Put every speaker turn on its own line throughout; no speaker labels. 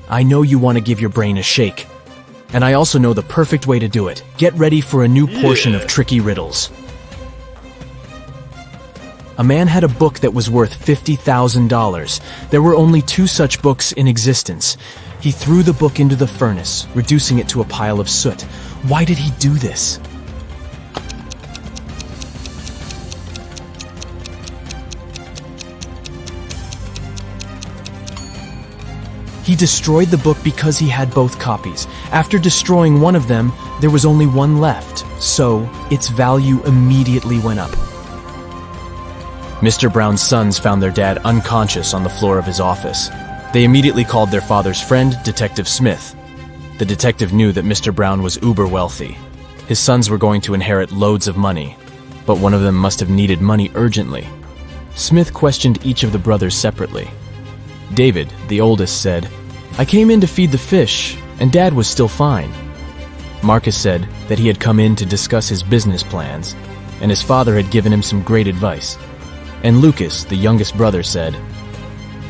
I know you want to give your brain a shake. And I also know the perfect way to do it. Get ready for a new portion of tricky riddles. A man had a book that was worth $50,000. There were only 2 such books in existence. He threw the book into the furnace, reducing it to a pile of soot. Why did he do this? He destroyed the book because he had both copies. After destroying one of them, there was only one left, so its value immediately went up. Mr. Brown's sons found their dad unconscious on the floor of his office. They immediately called their father's friend, Detective Smith. The detective knew that Mr. Brown was uber wealthy. His sons were going to inherit loads of money, but one of them must have needed money urgently. Smith questioned each of the brothers separately. David, the oldest, said, "I came in to feed the fish, and Dad was still fine." Marcus said that he had come in to discuss his business plans, and his father had given him some great advice. And Lucas, the youngest brother, said,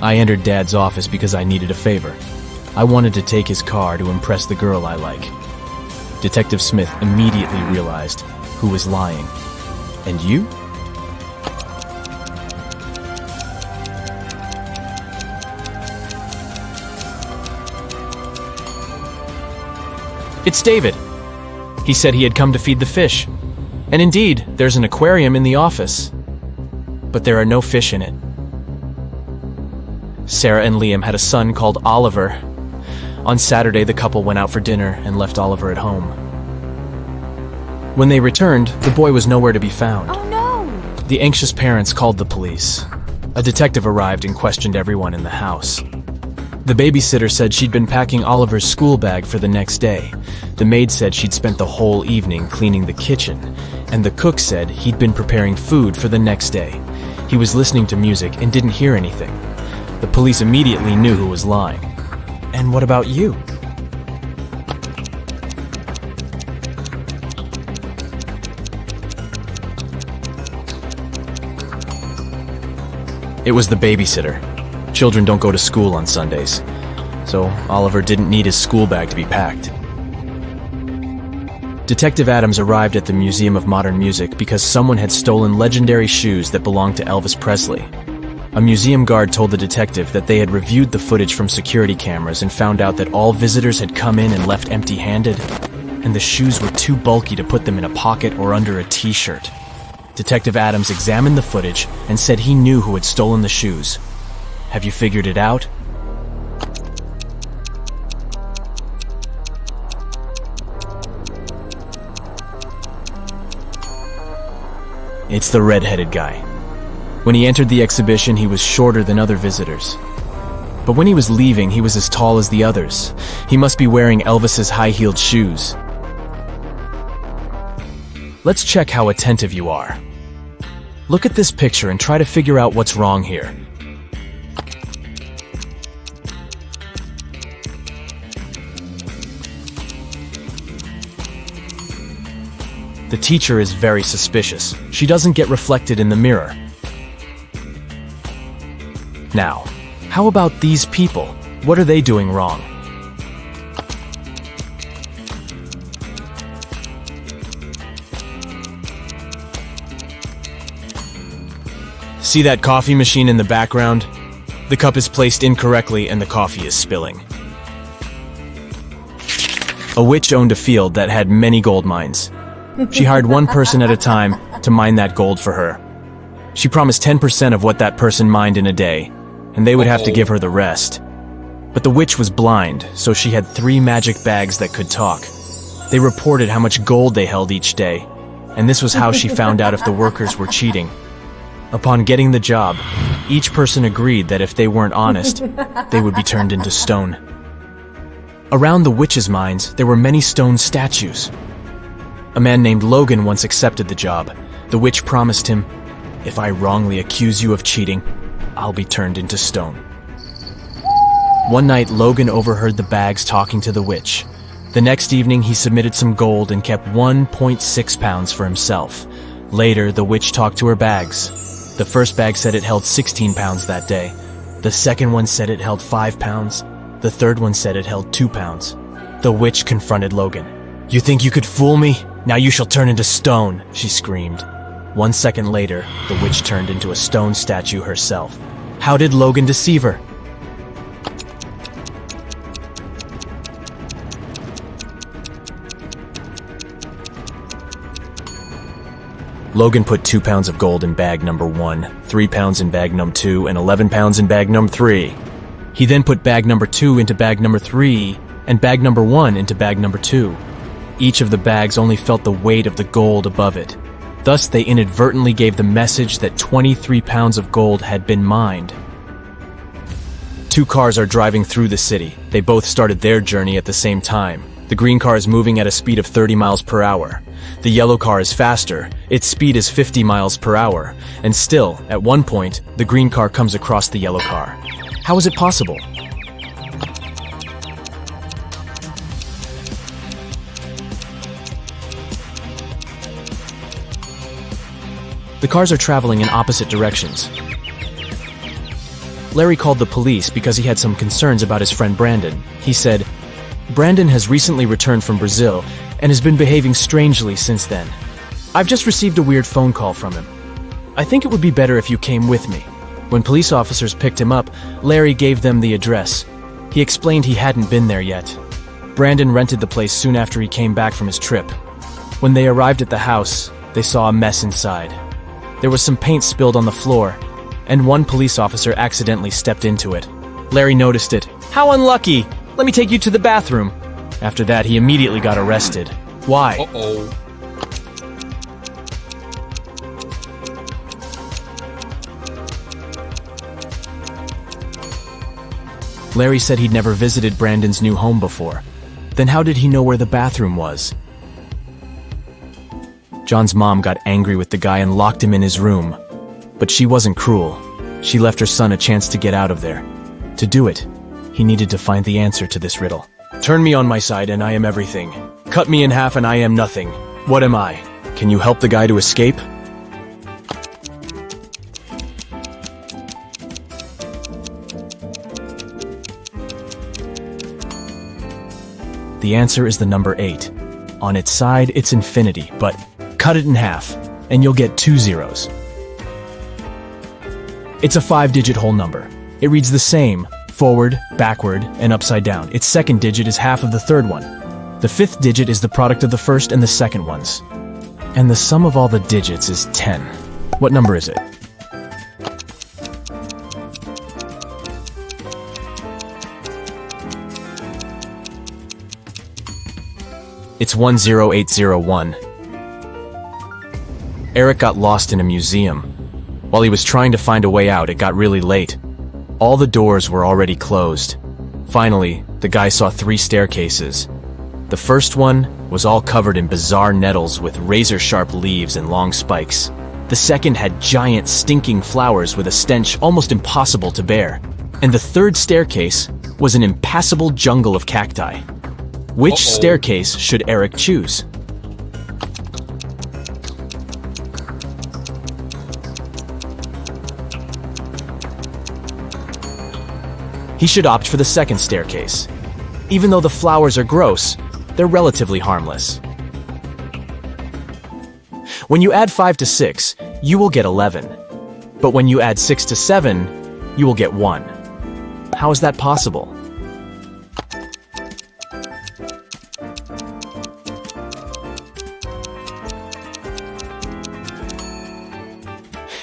"I entered Dad's office because I needed a favor. I wanted to take his car to impress the girl I like." Detective Smith immediately realized who was lying. And you? It's David. He said he had come to feed the fish. And indeed, there's an aquarium in the office. But there are no fish in it. Sarah and Liam had a son called Oliver. On Saturday, the couple went out for dinner and left Oliver at home. When they returned, the boy was nowhere to be found.
Oh no!
The anxious parents called the police. A detective arrived and questioned everyone in the house. The babysitter said she'd been packing Oliver's school bag for the next day. The maid said she'd spent the whole evening cleaning the kitchen, and the cook said he'd been preparing food for the next day. He was listening to music and didn't hear anything. The police immediately knew who was lying. And what about you? It was the babysitter. Children don't go to school on Sundays, so Oliver didn't need his school bag to be packed. Detective Adams arrived at the Museum of Modern Music because someone had stolen legendary shoes that belonged to Elvis Presley. A museum guard told the detective that they had reviewed the footage from security cameras and found out that all visitors had come in and left empty-handed, and the shoes were too bulky to put them in a pocket or under a t-shirt. Detective Adams examined the footage and said he knew who had stolen the shoes. Have you figured it out? It's the red-headed guy. When he entered the exhibition, he was shorter than other visitors. But when he was leaving, he was as tall as the others. He must be wearing Elvis's high-heeled shoes. Let's check how attentive you are. Look at this picture and try to figure out what's wrong here. The teacher is very suspicious. She doesn't get reflected in the mirror. Now, how about these people? What are they doing wrong? See that coffee machine in the background? The cup is placed incorrectly and the coffee is spilling. A witch owned a field that had many gold mines. She hired one person at a time to mine that gold for her. She promised 10% of what that person mined in a day, and they would have to give her the rest. But the witch was blind, so she had 3 magic bags that could talk. They reported how much gold they held each day, and this was how she found out if the workers were cheating. Upon getting the job, each person agreed that if they weren't honest, they would be turned into stone. Around the witch's mines, there were many stone statues. A man named Logan once accepted the job. The witch promised him, "If I wrongly accuse you of cheating, I'll be turned into stone." One night, Logan overheard the bags talking to the witch. The next evening, he submitted some gold and kept 1.6 pounds for himself. Later, the witch talked to her bags. The first bag said it held 16 pounds that day. The second one said it held 5 pounds. The third one said it held 2 pounds. The witch confronted Logan. "You think you could fool me? Now you shall turn into stone," she screamed. 1 second later, the witch turned into a stone statue herself. How did Logan deceive her? Logan put 2 pounds of gold in bag number 1, 3 pounds in bag number 2, and 11 pounds in bag number 3. He then put bag number 2 into bag number 3, and bag number 1 into bag number 2. Each of the bags only felt the weight of the gold above it. Thus, they inadvertently gave the message that 23 pounds of gold had been mined. 2 cars are driving through the city. They both started their journey at the same time. The green car is moving at a speed of 30 miles per hour. The yellow car is faster. Its speed is 50 miles per hour. And still, at one point, the green car comes across the yellow car. How is it possible? The cars are traveling in opposite directions. Larry called the police because he had some concerns about his friend Brandon. He said, "Brandon has recently returned from Brazil and has been behaving strangely since then. I've just received a weird phone call from him. I think it would be better if you came with me." When police officers picked him up, Larry gave them the address. He explained he hadn't been there yet. Brandon rented the place soon after he came back from his trip. When they arrived at the house, they saw a mess inside. There was some paint spilled on the floor, and one police officer accidentally stepped into it. Larry noticed it. "How unlucky! Let me take you to the bathroom." After that, he immediately got arrested. Why?
Uh-oh.
Larry said he'd never visited Brandon's new home before. Then how did he know where the bathroom was? John's mom got angry with the guy and locked him in his room. But she wasn't cruel. She left her son a chance to get out of there. To do it, he needed to find the answer to this riddle. Turn me on my side and I am everything. Cut me in half and I am nothing. What am I? Can you help the guy to escape? The answer is the number 8. On its side, it's infinity, but cut it in half, and you'll get 2 zeros. It's a 5-digit whole number. It reads the same, forward, backward, and upside down. Its second digit is half of the third one. The 5th digit is the product of the first and the second ones. And the sum of all the digits is 10. What number is it? It's 10801. Eric got lost in a museum. While he was trying to find a way out, it got really late. All the doors were already closed. Finally, the guy saw 3 staircases. The first one was all covered in bizarre nettles with razor-sharp leaves and long spikes. The second had giant, stinking flowers with a stench almost impossible to bear. And the third staircase was an impassable jungle of cacti. Which staircase should Eric choose? He should opt for the second staircase. Even though the flowers are gross, they're relatively harmless. When you add 5 to 6, you will get 11. But when you add 6 to 7, you will get 1. How is that possible?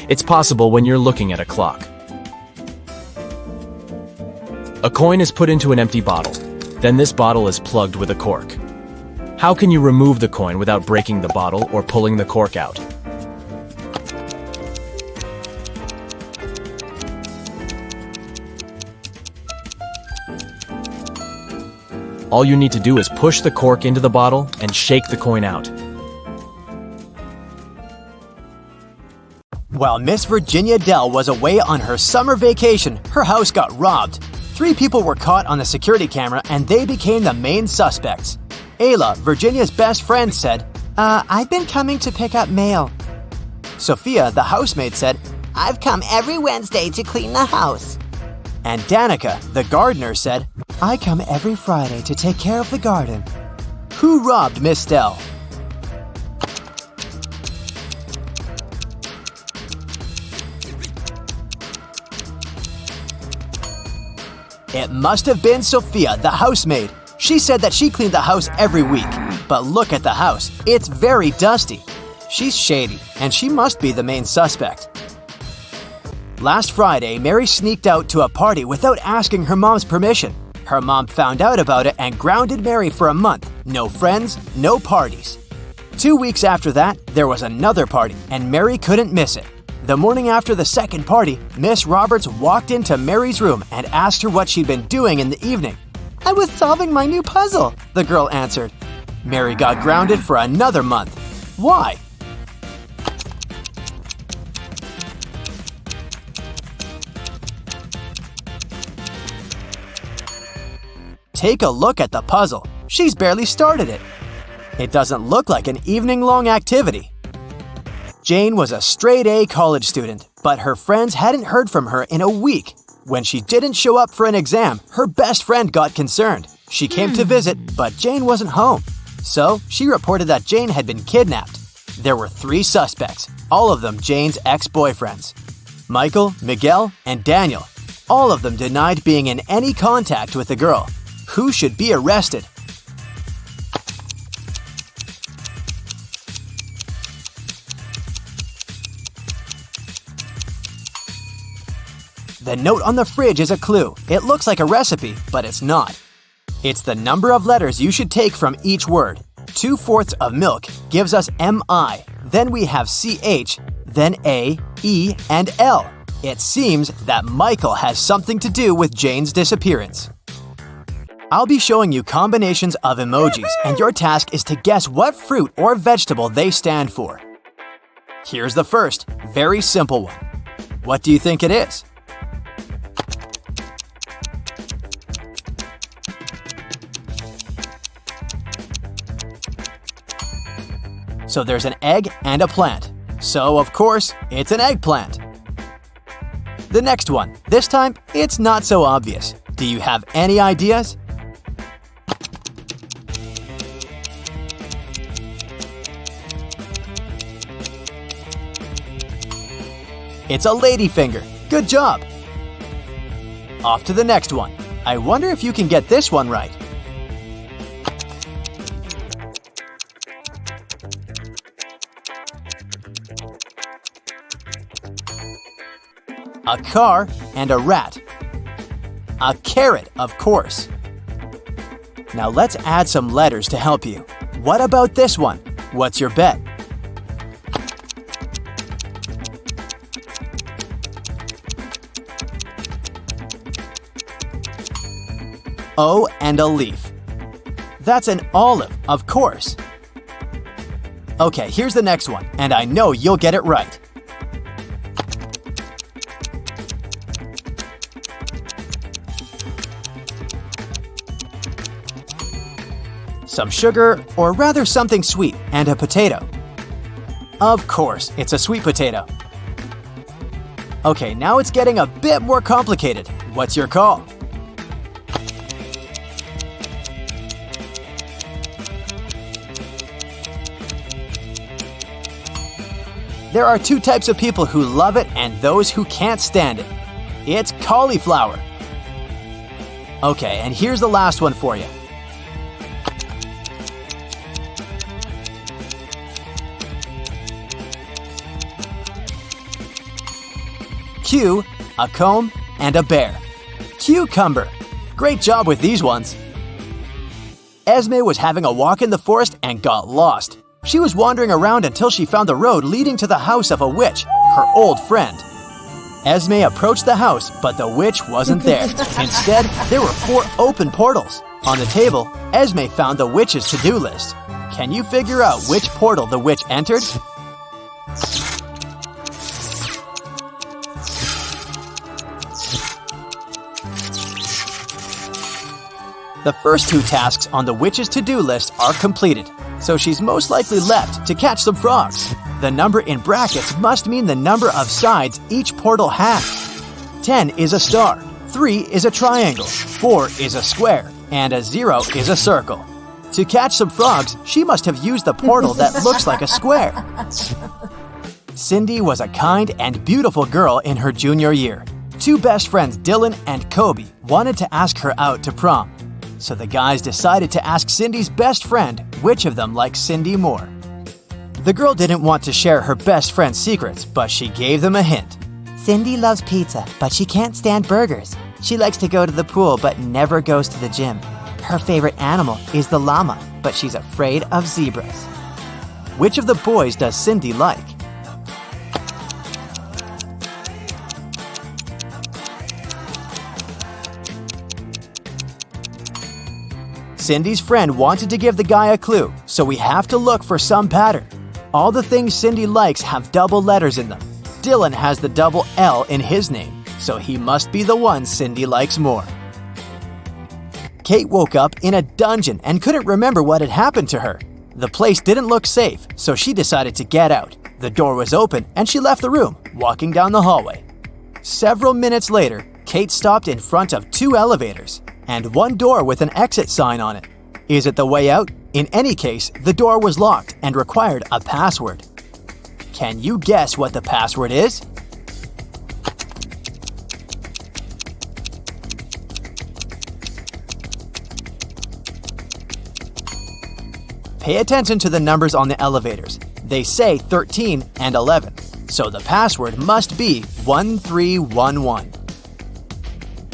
It's possible when you're looking at a clock. A coin is put into an empty bottle. Then this bottle is plugged with a cork. How can you remove the coin without breaking the bottle or pulling the cork out? All you need to do is push the cork into the bottle and shake the coin out.
While Miss Virginia Dell was away on her summer vacation, her house got robbed. 3 people were caught on the security camera and they became the main suspects. Ayla, Virginia's best friend, said, I've been coming to pick up mail. Sophia, the housemaid, said, I've come every Wednesday to clean the house. And Danica, the gardener, said, I come every Friday to take care of the garden. Who robbed Miss Dell? It must have been Sophia, the housemaid. She said that she cleaned the house every week. But look at the house. It's very dusty. She's shady, and she must be the main suspect. Last Friday, Mary sneaked out to a party without asking her mom's permission. Her mom found out about it and grounded Mary for a month. No friends, no parties. 2 weeks after that, there was another party, and Mary couldn't miss it. The morning after the second party, Miss Roberts walked into Mary's room and asked her what she'd been doing in the evening. I was solving my new puzzle, the girl answered. Mary got grounded for another month. Why? Take a look at the puzzle. She's barely started it. It doesn't look like an evening-long activity. Jane was a straight-A college student, but her friends hadn't heard from her in a week. When she didn't show up for an exam, her best friend got concerned. She came to visit, but Jane wasn't home. So, she reported that Jane had been kidnapped. There were 3 suspects, all of them Jane's ex-boyfriends. Michael, Miguel, and Daniel. All of them denied being in any contact with the girl. Who should be arrested? The note on the fridge is a clue. It looks like a recipe, but it's not. It's the number of letters you should take from each word. 2/4 of milk gives us MI. Then we have CH, then A, E, and L. It seems that Michael has something to do with Jane's disappearance. I'll be showing you combinations of emojis, and your task is to guess what fruit or vegetable they stand for. Here's the first, very simple one. What do you think it is? So there's an egg and a plant. So, of course, it's an eggplant. The next one. This time, it's not so obvious. Do you have any ideas? It's a ladyfinger. Good job. Off to the next one. I wonder if you can get this one right. A car and a rat. A carrot, of course. Now let's add some letters to help you. What about this one? What's your bet? O and a leaf. That's an olive, of course. Okay, here's the next one, and I know you'll get it right. Some sugar, or rather something sweet, and a potato. Of course, it's a sweet potato. Okay, now it's getting a bit more complicated. What's your call? There are 2 types of people who love it and those who can't stand it. It's cauliflower. Okay, and here's the last one for you. Q, a comb, and a bear. Cucumber. Great job with these ones. Esme was having a walk in the forest and got lost. She was wandering around until she found the road leading to the house of a witch, her old friend. Esme approached the house, but the witch wasn't there. Instead, there were 4 open portals. On the table, Esme found the witch's to-do list. Can you figure out which portal the witch entered? The first 2 tasks on the witch's to-do list are completed, so she's most likely left to catch some frogs. The number in brackets must mean the number of sides each portal has. 10 is a star, 3 is a triangle, 4 is a square, and a 0 is a circle. To catch some frogs, she must have used the portal that looks like a square. Cindy was a kind and beautiful girl in her junior year. 2 best friends, Dylan and Kobe, wanted to ask her out to prom. So the guys decided to ask Cindy's best friend which of them likes Cindy more. The girl didn't want to share her best friend's secrets, but she gave them a hint.
Cindy loves pizza, but she can't stand burgers. She likes to go to the pool, but never goes to the gym. Her favorite animal is the llama, but she's afraid of zebras.
Which of the boys does Cindy like? Cindy's friend wanted to give the guy a clue, so we have to look for some pattern. All the things Cindy likes have double letters in them. Dylan has the double L in his name, so he must be the one Cindy likes more. Kate woke up in a dungeon and couldn't remember what had happened to her. The place didn't look safe, so she decided to get out. The door was open and she left the room, walking down the hallway. Several minutes later, Kate stopped in front of 2 elevators and 1 door with an exit sign on it. Is it the way out? In any case, the door was locked and required a password. Can you guess what the password is? Pay attention to the numbers on the elevators. They say 13 and 11, so the password must be 1311.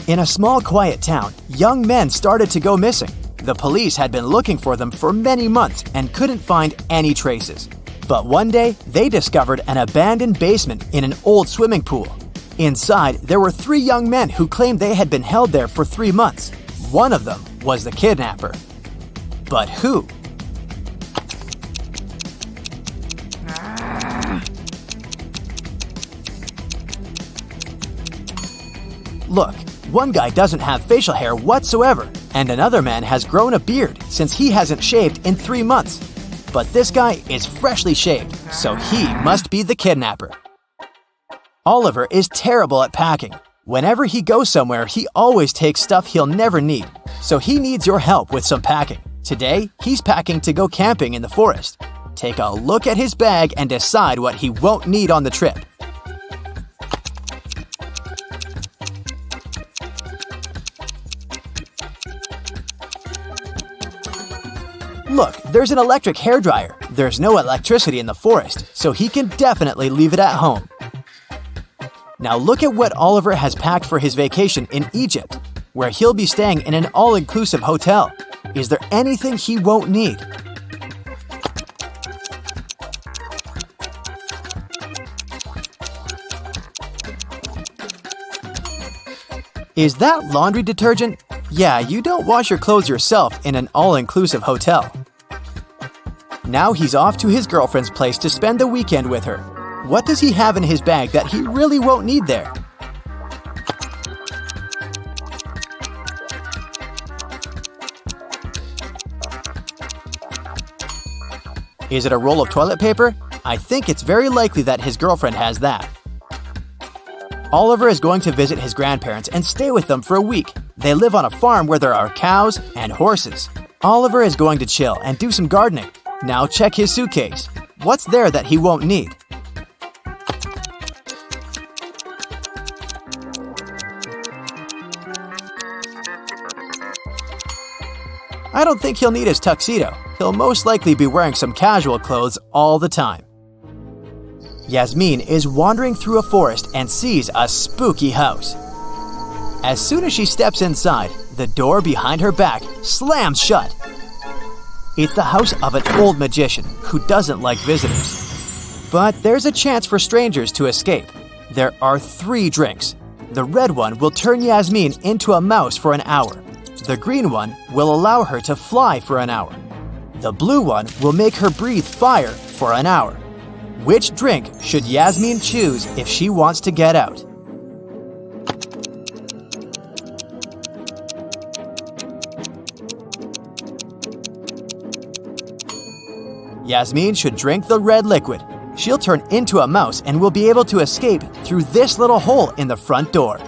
In a small, quiet town, young men started to go missing. The police had been looking for them for many months and couldn't find any traces. But one day, they discovered an abandoned basement in an old swimming pool. Inside, there were 3 young men who claimed they had been held there for 3 months. One of them was the kidnapper. But who? Look, one guy doesn't have facial hair whatsoever, and another man has grown a beard since he hasn't shaved in 3 months. But this guy is freshly shaved, so he must be the kidnapper. Oliver is terrible at packing. Whenever he goes somewhere, he always takes stuff he'll never need, so he needs your help with some packing. Today, he's packing to go camping in the forest. Take a look at his bag and decide what he won't need on the trip. Look, there's an electric hairdryer. There's no electricity in the forest, so he can definitely leave it at home. Now look at what Oliver has packed for his vacation in Egypt, where he'll be staying in an all-inclusive hotel. Is there anything he won't need? Is that laundry detergent? Yeah, you don't wash your clothes yourself in an all-inclusive hotel. Now he's off to his girlfriend's place to spend the weekend with her. What does he have in his bag that he really won't need there? Is it a roll of toilet paper? I think it's very likely that his girlfriend has that. Oliver is going to visit his grandparents and stay with them for a week. They live on a farm where there are cows and horses. Oliver is going to chill and do some gardening. Now check his suitcase. What's there that he won't need? I don't think he'll need his tuxedo. He'll most likely be wearing some casual clothes all the time. Yasmin is wandering through a forest and sees a spooky house. As soon as she steps inside, the door behind her back slams shut. It's the house of an old magician who doesn't like visitors. But there's a chance for strangers to escape. There are 3 drinks. The red one will turn Yasmin into a mouse for an hour. The green one will allow her to fly for an hour. The blue one will make her breathe fire for an hour. Which drink should Yasmin choose if she wants to get out? Yasmin should drink the red liquid. She'll turn into a mouse and will be able to escape through this little hole in the front door.